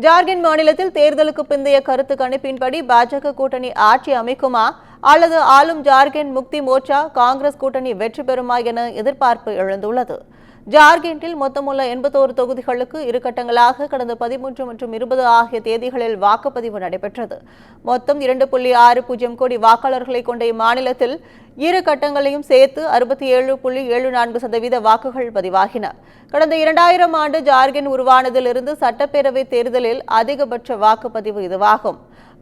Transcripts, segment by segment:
ஜார்க்கண்ட் மாநிலத்தில் தேர்தலுக்கு பிந்தைய கருத்து கணிப்பின்படி பாஜக கூட்டணி ஆட்சி அமைக்குமா அல்லது ஆளும் ஜார்க்கண்ட் முக்தி மோர்ச்சா காங்கிரஸ் கூட்டணி வெற்றி பெறுமா என எதிர்பார்ப்பு எழுந்துள்ளது. ஜார்க்கண்டில் மொத்தமுள்ள 81 தொகுதிகளுக்கு இரு கட்டங்களாக கடந்த 13 மற்றும் 20 ஆகிய தேதிகளில் வாக்குப்பதிவு நடைபெற்றது. மொத்தம் 2.60 கோடி வாக்காளர்களை கொண்ட இம்மாநிலத்தில் இரு கட்டங்களையும் சேர்த்து 67.74% வாக்குகள் பதிவாகின. கடந்த 2000 ஆண்டு ஜார்க்கண்ட் உருவானதிலிருந்து சட்டப்பேரவை தேர்தலில் அதிகபட்ச வாக்குப்பதிவு இதுவாகும்.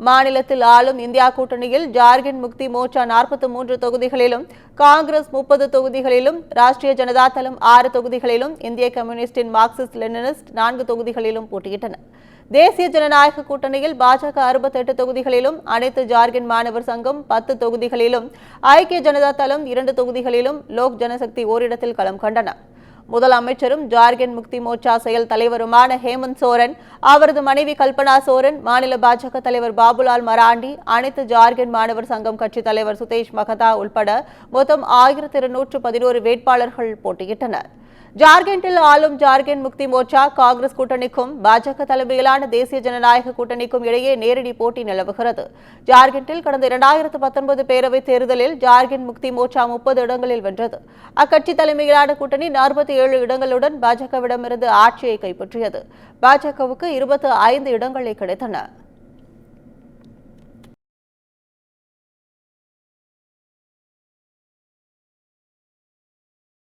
மாநிலத்தில் ஆளும் இந்தியா கூட்டணியில் ஜார்க்கண்ட் முக்தி மோர்ச்சா 43 தொகுதிகளிலும், காங்கிரஸ் 30 தொகுதிகளிலும், ராஷ்டிரிய ஜனதா தளம் 6 தொகுதிகளிலும், இந்திய கம்யூனிஸ்டின் மார்க்சிஸ்ட் லெனினிஸ்ட் 4 தொகுதிகளிலும் போட்டியிட்டன. தேசிய ஜனநாயக கூட்டணியில் பாஜக 68 தொகுதிகளிலும், அனைத்து ஜார்க்கண்ட் மாணவர் சங்கம் 10 தொகுதிகளிலும், ஐக்கிய ஜனதா தளம் 2 தொகுதிகளிலும், லோக் ஜனசக்தி ஓரிடத்தில் களம் கண்டன. முதலமைச்சரும் ஜார்க்கண்ட் முக்தி மோர்ச்சா செயல் தலைவருமான ஹேமந்த் சோரன், அவரது மனைவி கல்பனா சோரன், மாநில பாஜக தலைவர் பாபுலால் மராண்டி, அனைத்து ஜார்க்கண்ட் மாணவர் சங்கம் கட்சி தலைவர் சுதேஷ் மகதா உள்பட மொத்தம் 1211 வேட்பாளர்கள் போட்டியிட்டனர். ஜார்க்கண்டில் ஆளும் ஜார்க்கண்ட் முக்தி மோர்ச்சா காங்கிரஸ் கூட்டணிக்கும் பாஜக தலைமையிலான தேசிய ஜனநாயக கூட்டணிக்கும் இடையே நேரடி போட்டி நிலவுகிறது. ஜார்க்கண்டில் கடந்த 2019 பேரவைத் தேர்தலில் ஜார்க்கண்ட் முக்தி மோர்ச்சா 30 இடங்களில் வென்றது. அக்கட்சி தலைமையிலான கூட்டணி 47 இடங்களுடன் பாஜகவிடமிருந்து ஆட்சியை கைப்பற்றியது. பாஜகவுக்கு 25 இடங்களே கிடைத்தன.